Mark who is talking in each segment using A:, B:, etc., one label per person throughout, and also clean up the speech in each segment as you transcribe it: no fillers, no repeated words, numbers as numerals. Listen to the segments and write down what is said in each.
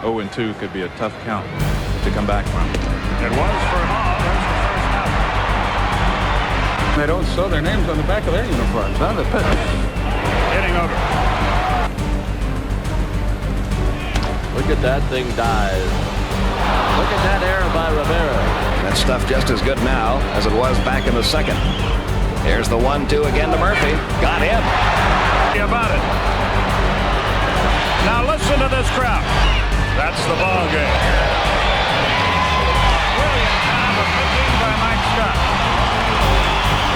A: 0-2 could be a tough count to come back from.
B: It was for Hall. There's the first out.
A: They don't show their names on the back of their uniforms, huh? The pitch.
B: Hitting over.
C: Look at that thing dive. Look at that error by Rivera.
D: That stuff just as good now as it was back in the second. Here's the 1-2 again to Murphy. Got him.
B: About it. Now listen to this crowd. That's the ball game. Brilliant job of pitching by Mike Scott.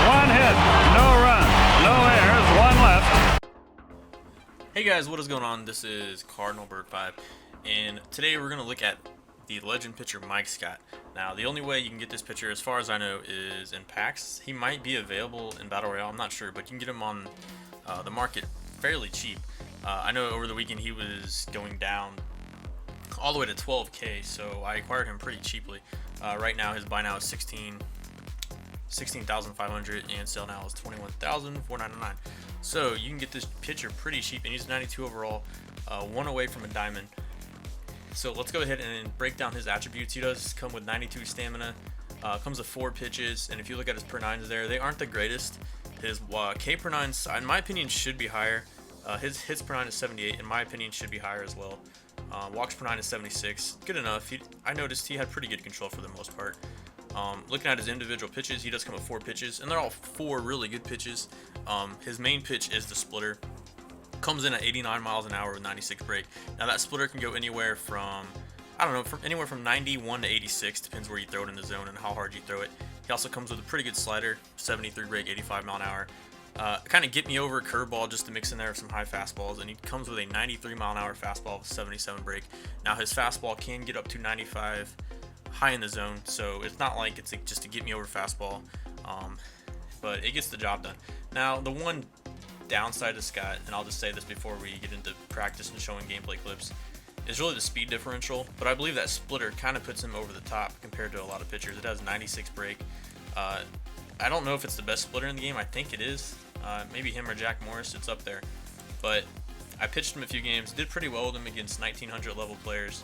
B: One hit, no run, no errors, one left.
E: Hey guys, what is going on? This is Cardinal Bird 5, and today we're going to look at the legend pitcher Mike Scott. Now, the only way you can get this pitcher, as far as I know, is in packs. He might be available in Battle Royale, I'm not sure, but you can get him on the market fairly cheap. I know over the weekend he was going down all the way to 12K, so I acquired him pretty cheaply. Right now his buy now is 16,500 and sell now is 21,499. So you can get this pitcher pretty cheap, and he's 92 overall, one away from a diamond. So let's go ahead and break down his attributes. He does come with 92 stamina, comes with 4 pitches, and if you look at his per 9s there, they aren't the greatest. His K per 9s, in my opinion, should be higher. His hits per 9 is 78, in my opinion, should be higher as well. Walks per 9 is 76, good enough. I noticed he had pretty good control for the most part. Looking at his individual pitches, he does come with 4 pitches, and they're all 4 really good pitches. His main pitch is the splitter. Comes in at 89 miles an hour with 96 brake. Now that splitter can go anywhere from, I don't know, anywhere from 91 to 86, depends where you throw it in the zone and how hard you throw it. He also comes with a pretty good slider, 73 brake, 85 mile an hour. Kind of get me over curveball just to mix in there with some high fastballs, and he comes with a 93 mile an hour fastball with 77 brake. Now his fastball can get up to 95 high in the zone, so it's not like it's just a get me over fastball, but it gets the job done. Now the one downside to Scott, and I'll just say this before we get into practice and showing gameplay clips, is really the speed differential, but I believe that splitter kind of puts him over the top compared to a lot of pitchers. It has 96 brake. I don't know if it's the best splitter in the game. I think it is. Maybe him or Jack Morris, it's up there. But I pitched him a few games, did pretty well with him against 1900 level players,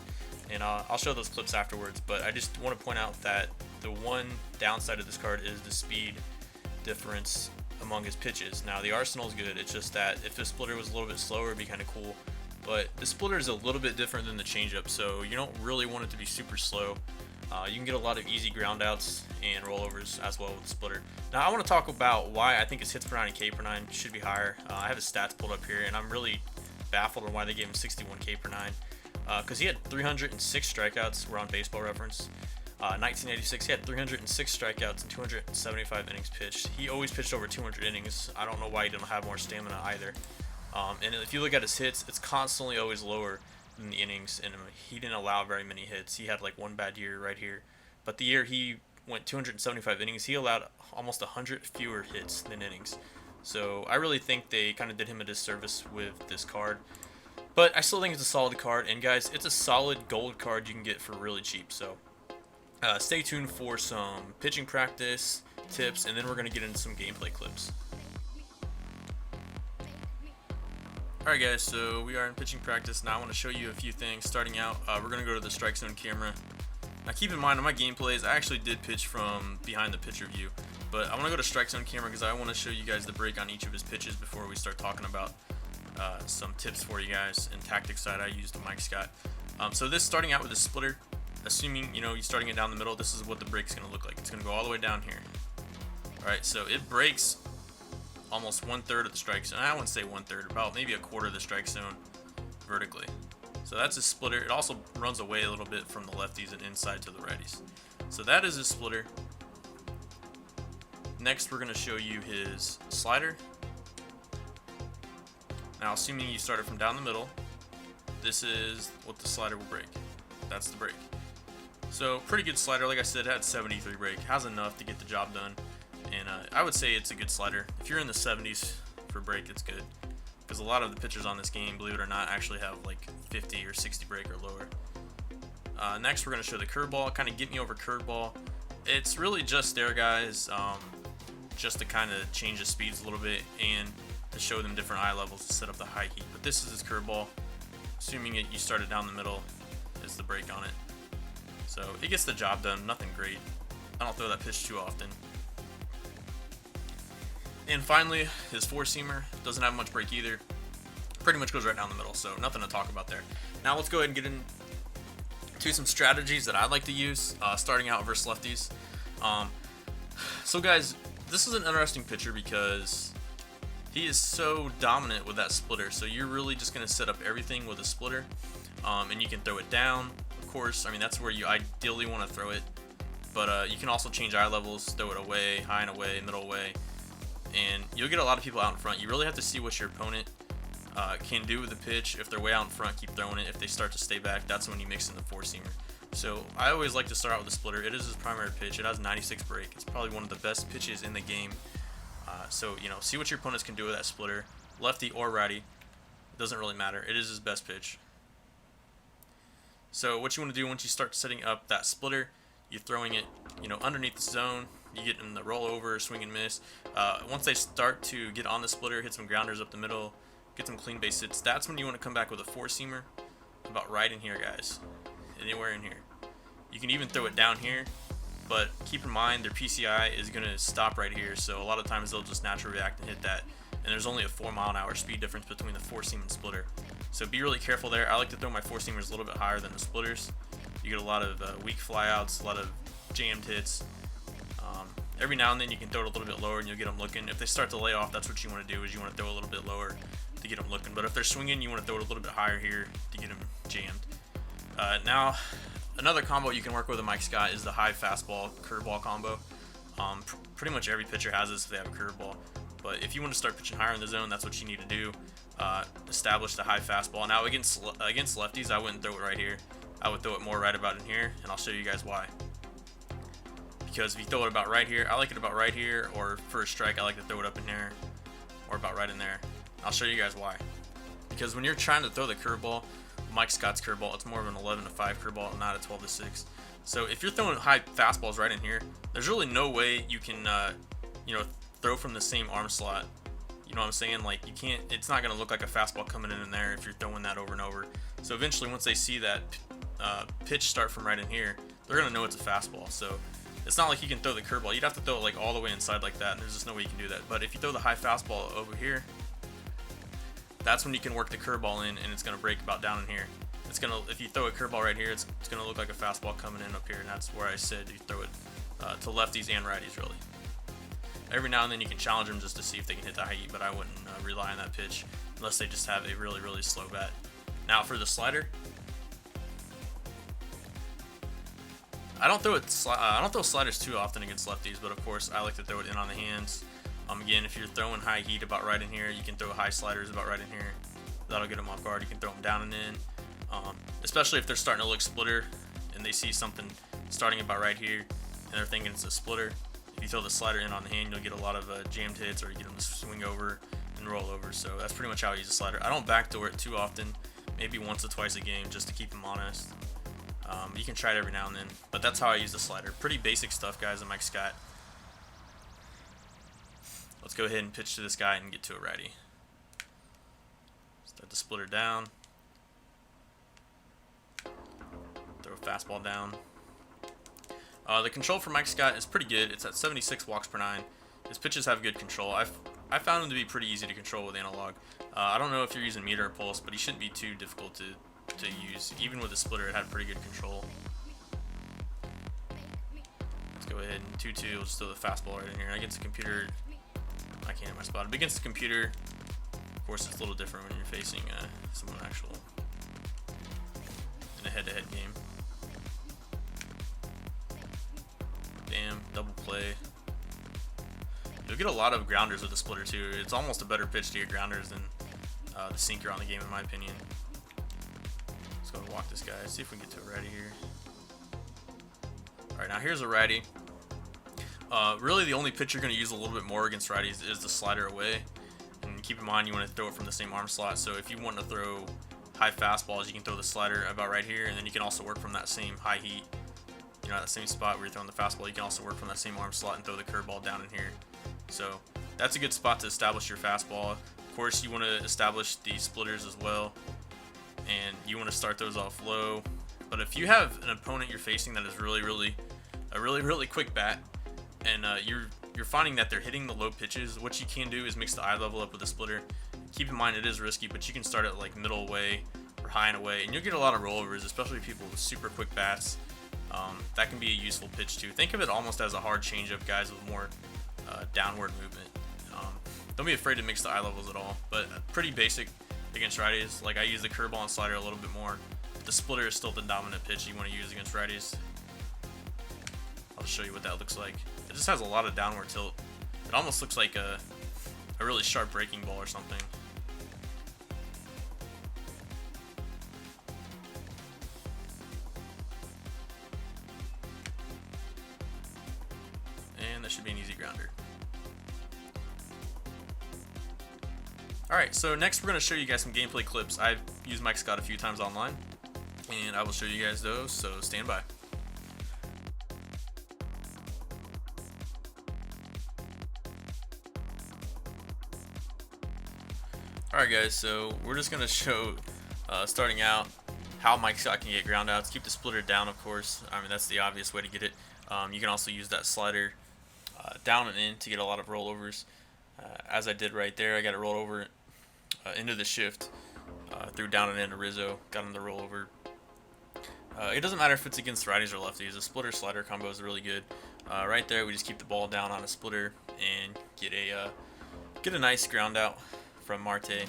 E: and I'll show those clips afterwards. But I just want to point out that the one downside of this card is the speed difference among his pitches. Now the arsenal is good, it's just that if the splitter was a little bit slower, it'd be kind of cool. But the splitter is a little bit different than the changeup, so you don't really want it to be super slow. You can get a lot of easy ground outs and rollovers as well with the splitter. Now I want to talk about why I think his hits per 9 and K per 9 should be higher. I have his stats pulled up here, and I'm really baffled on why they gave him 61 K per 9. Because he had 306 strikeouts, we're on Baseball Reference. 1986, he had 306 strikeouts and 275 innings pitched. He always pitched over 200 innings. I don't know why he didn't have more stamina either. And if you look at his hits, it's constantly always lower than the innings, and he didn't allow very many hits. He had like one bad year right here, but the year he went 275 innings, he allowed almost 100 fewer hits than innings. So I really think they kind of did him a disservice with this card, but I still think it's a solid card. And guys, it's a solid gold card you can get for really cheap. So stay tuned for some pitching practice tips, and then we're going to get into some gameplay clips. Alright guys, so we are in pitching practice. Now I want to show you a few things. Starting out, we're going to go to the strike zone camera. Now keep in mind, on my gameplays, I actually did pitch from behind the pitcher view, but I want to go to strike zone camera because I want to show you guys the break on each of his pitches before we start talking about some tips for you guys and tactics that I used to Mike Scott. So this, starting out with a splitter, assuming you're starting it down the middle, this is what the break's going to look like. It's going to go all the way down here. Alright, so it breaks almost 1/3 of the strike zone. I wouldn't say 1/3, about maybe 1/4 of the strike zone vertically. So that's a splitter. It also runs away a little bit from the lefties and inside to the righties. So that is a splitter. Next, we're going to show you his slider. Now, assuming you started from down the middle, this is what the slider will break. That's the break. So pretty good slider. Like I said, it had 73 brake. Has enough to get the job done. And I would say it's a good slider. If you're in the 70s for brake, it's good. Because a lot of the pitchers on this game, believe it or not, actually have like 50 or 60 brake or lower. Next, we're going to show the curveball. Kind of get me over curveball. It's really just there, guys, just to kind of change the speeds a little bit and to show them different eye levels to set up the high heat. But this is his curveball. Assuming you started down the middle, is the break on it. So it gets the job done, nothing great. I don't throw that pitch too often. And finally, his four-seamer doesn't have much break either. Pretty much goes right down the middle, so nothing to talk about there. Now let's go ahead and get into some strategies that I like to use, starting out versus lefties. So guys, this is an interesting pitcher because he is so dominant with that splitter. So you're really just going to set up everything with a splitter, and you can throw it down. Of course, I mean that's where you ideally want to throw it, but you can also change eye levels, throw it away, high and away, middle away, and you'll get a lot of people out in front. You really have to see what your opponent can do with the pitch. If they're way out in front, keep throwing it. If they start to stay back, that's when you mix in the four-seamer. So I always like to start out with the splitter. It is his primary pitch. It has 96 break. It's probably one of the best pitches in the game. So, you know, see what your opponents can do with that splitter. Lefty or righty, it doesn't really matter. It is his best pitch. So what you want to do once you start setting up that splitter, you're throwing it, you know, underneath the zone. You get in the rollover, swing and miss. Once they start to get on the splitter, hit some grounders up the middle, get some clean base hits, that's when you want to come back with a four-seamer about right in here, guys. Anywhere in here. You can even throw it down here, but keep in mind their PCI is going to stop right here, so a lot of times they'll just naturally react and hit that, and there's only a 4-mile-an-hour speed difference between the four-seam and splitter. So be really careful there. I like to throw my four-seamers a little bit higher than the splitters. You get a lot of weak flyouts, a lot of jammed hits. Every now and then you can throw it a little bit lower and you'll get them looking. If they start to lay off, that's what you want to do, is you want to throw a little bit lower to get them looking. But if they're swinging, you want to throw it a little bit higher here to get them jammed. Now, another combo you can work with a Mike Scott is the high fastball curveball combo. Pretty much every pitcher has this if they have a curveball. But if you want to start pitching higher in the zone, that's what you need to do. Establish the high fastball. Now against lefties, I wouldn't throw it right here. I would throw it more right about in here, and I'll show you guys why. Because if you throw it about right here, I like it about right here, or for a strike, I like to throw it up in there, or about right in there. I'll show you guys why. Because when you're trying to throw the curveball, Mike Scott's curveball, it's more of an 11-5 curveball, not a 12-6. So if you're throwing high fastballs right in here, there's really no way you can, you know, throw from the same arm slot. You know what I'm saying? Like, you can't. It's not going to look like a fastball coming in there if you're throwing that over and over. So eventually, once they see that pitch start from right in here, they're going to know it's a fastball. So it's not like you can throw the curveball. You'd have to throw it like all the way inside like that, and there's just no way you can do that. But if you throw the high fastball over here, that's when you can work the curveball in, and it's going to break about down in here. It's gonna, if you throw a curveball right here, it's gonna look like a fastball coming in up here, and that's where I said you throw it to lefties and righties really. Every now and then you can challenge them just to see if they can hit the high heat, but I wouldn't rely on that pitch unless they just have a really slow bat. Now for the slider, I don't throw sliders too often against lefties, but of course I like to throw it in on the hands. Again, if you're throwing high heat about right in here, you can throw high sliders about right in here. That'll get them off guard. You can throw them down and in. Especially if they're starting to look splitter and they see something starting about right here and they're thinking it's a splitter. If you throw the slider in on the hand, you'll get a lot of jammed hits, or you get them to swing over and roll over. So that's pretty much how I use the slider. I don't backdoor it too often, maybe once or twice a game just to keep them honest. You can try it every now and then, but that's how I use the slider. Pretty basic stuff, guys, in Mike Scott. Let's go ahead and pitch to this guy and get to a righty. Start the splitter down. Throw a fastball down. The control for Mike Scott is pretty good. It's at 76 walks per 9. His pitches have good control. I found him to be pretty easy to control with analog. I don't know if you're using meter or pulse, but he shouldn't be too difficult to use. Even with the splitter, it had pretty good control. Let's go ahead and 2-2. We'll just throw the fastball right in here. Against the computer, I can't hit my spot. But against the computer, of course, it's a little different when you're facing someone actual in a head-to-head game. Bam, double play. You'll get a lot of grounders with the splitter too. It's almost a better pitch to get grounders than the sinker on the game, in my opinion. Let's go and walk this guy. See if we can get to a righty here. All right, now here's a righty. Really, the only pitch you're going to use a little bit more against righties is the slider away. And keep in mind, you want to throw it from the same arm slot. So if you want to throw high fastballs, you can throw the slider about right here, and then you can also work from that same high heat. You know, at the same spot where you're throwing the fastball, you can also work from that same arm slot and throw the curveball down in here. So that's a good spot to establish your fastball. Of course, you want to establish the splitters as well, and you want to start those off low But if you have an opponent you're facing that is a really quick bat, and you're finding that they're hitting the low pitches, what you can do is mix the eye level up with a splitter. Keep in mind it is risky, but you can start it like middle away or high and away, and you'll get a lot of rollovers, especially people with super quick bats. That can be a useful pitch too. Think of it almost as a hard changeup, guys with more downward movement. Don't be afraid to mix the eye levels at all, but pretty basic against righties. Like I use the curveball and slider a little bit more. The splitter is still the dominant pitch you want to use against righties. I'll show you what that looks like. It just has a lot of downward tilt. It almost looks like a really sharp breaking ball or something. And that should be an easy grounder. Alright, so next we're going to show you guys some gameplay clips. I've used Mike Scott a few times online, and I will show you guys those, so stand by. Alright guys, so we're just going to show, starting out, how Mike Scott can get ground outs. Keep the splitter down, of course. I mean, that's the obvious way to get it. You can also use that slider down and in to get a lot of rollovers. As I did right there, I got it rolled over into the shift, threw down and in to Rizzo, got him the rollover. It doesn't matter if it's against righties or lefties. A splitter slider combo is really good. Right there, we just keep the ball down on a splitter and get a nice ground out from Marte.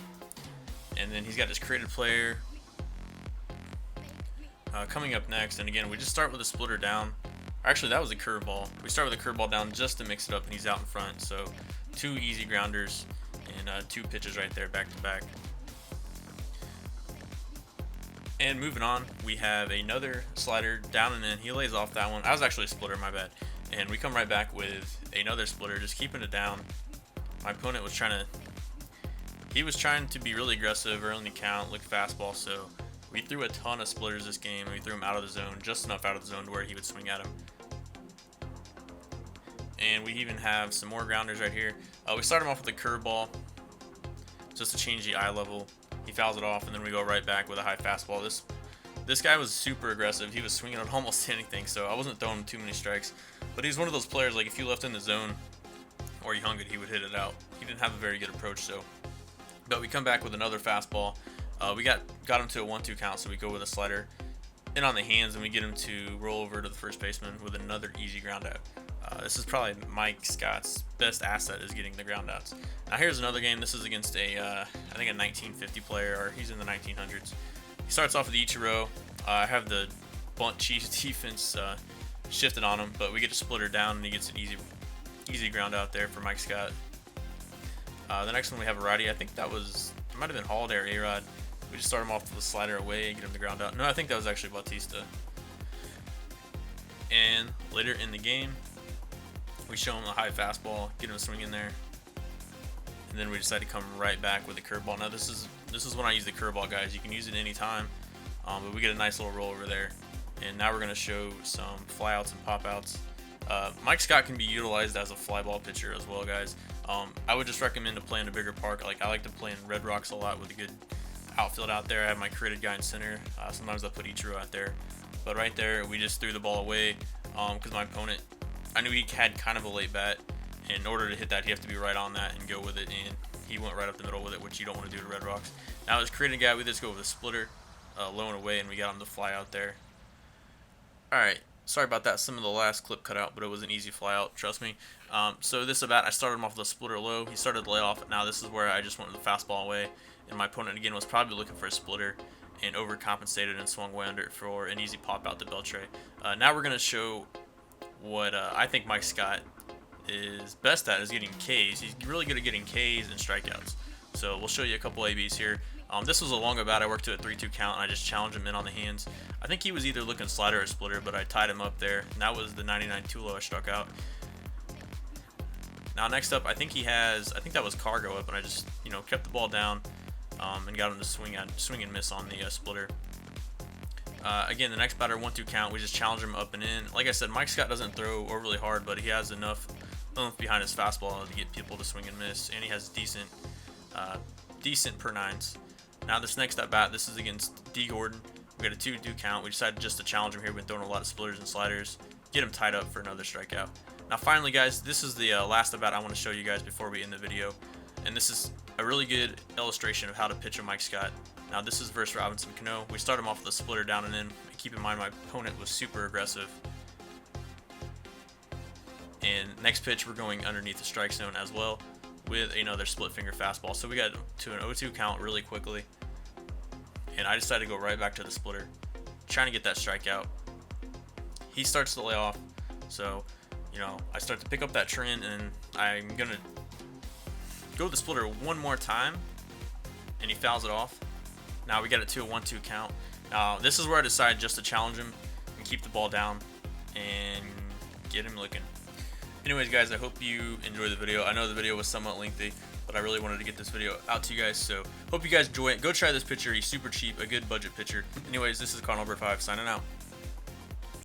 E: And then he's got his created player coming up next. And again, we just start with a splitter down. Actually, that was a curveball. We start with a curveball down just to mix it up, and he's out in front. So 2 easy grounders and 2 pitches right there, back to back. And moving on, we have another slider down and in. He lays off that one. I was actually a splitter, my bad. And we come right back with another splitter, just keeping it down. My opponent was trying to be really aggressive early in the count, look fastball. So we threw a ton of splitters this game. We threw him out of the zone, just enough out of the zone to where he would swing at him. And we even have some more grounders right here. We start him off with a curveball, just to change the eye level. He fouls it off, and then we go right back with a high fastball. This guy was super aggressive. He was swinging at almost anything, so I wasn't throwing him too many strikes. But he's one of those players, like if you left in the zone or you hung it, he would hit it out. He didn't have a very good approach, so. But we come back with another fastball. We got him to a 1-2 count, so we go with a slider in on the hands, and we get him to roll over to the first baseman with another easy ground out. This is probably Mike Scott's best asset, is getting the ground outs. Now here's another game. This is against I think a 1950 player, or he's in the 1900s. He starts off with Ichiro. I have the bunt cheese defense shifted on him, but we get a splitter down, and he gets an easy ground out there for Mike Scott. The next one we have a righty. I think it might have been Holiday or A-Rod. We just start him off with a slider away, get him the ground out. No, I think that was actually Bautista. And later in the game, we show him a high fastball, get him swinging there, and then we decide to come right back with a curveball. Now this is when I use the curveball, guys. You can use it any time, but we get a nice little roll over there. And now we're going to show some flyouts and pop outs. Mike Scott can be utilized as a fly ball pitcher as well, guys. I would just recommend to play in a bigger park. Like I like to play in Red Rocks a lot with a good outfield out there. I have my created guy in center. Sometimes I put Ichiro out there, but right there we just threw the ball away because my opponent, I knew he had kind of a late bat. In order to hit that, you have to be right on that and go with it, and he went right up the middle with it, which you don't want to do to Red Rocks. Now his created guy, we just go with a splitter, low and away, and we got him to fly out there. Alright, sorry about that. Some of the last clip cut out, but it was an easy fly out, trust me. So this at bat, I started him off with a splitter low. He started to lay off. Now this is where I just went with the fastball away, and my opponent again was probably looking for a splitter and overcompensated and swung way under it for an easy pop out to Beltre. Now we're going to show what I think Mike Scott is best at, is getting Ks. He's really good at getting Ks and strikeouts. So we'll show you a couple ABs here. This was a long at bat. I worked to a 3-2 count, and I just challenged him in on the hands. I think he was either looking slider or splitter, but I tied him up there. And that was the 99 Tulo I struck out. Now next up, I think that was Cargo up, and I just kept the ball down and got him to swing and miss on the splitter. Again, the next batter, 1-2 count. We just challenge him up and in. Like I said, Mike Scott doesn't throw overly hard, but he has enough oomph behind his fastball to get people to swing and miss, and he has decent per nines. Now this next at bat, this is against D. Gordon. We got a 2-2 count. We decided just to challenge him here. We've been throwing a lot of splitters and sliders. Get him tied up for another strikeout. Now finally, guys, this is the last at-bat I want to show you guys before we end the video. And this is a really good illustration of how to pitch a Mike Scott. Now this is versus Robinson Cano. We start him off with a splitter down and in. Keep in mind my opponent was super aggressive. And next pitch, we're going underneath the strike zone as well with another split finger fastball. So we got to an 0-2 count really quickly. And I decided to go right back to the splitter, trying to get that strikeout. He starts to lay off. So, you know, I start to pick up that trend, and I'm going to go with the splitter one more time. And he fouls it off. Now we got it to a 1-2 count. Now, this is where I decided just to challenge him and keep the ball down and get him looking. Anyways, guys, I hope you enjoyed the video. I know the video was somewhat lengthy, but I really wanted to get this video out to you guys, so hope you guys enjoy it. Go try this pitcher. He's super cheap, a good budget pitcher. Anyways, this is Cardinal Bird 5 signing out.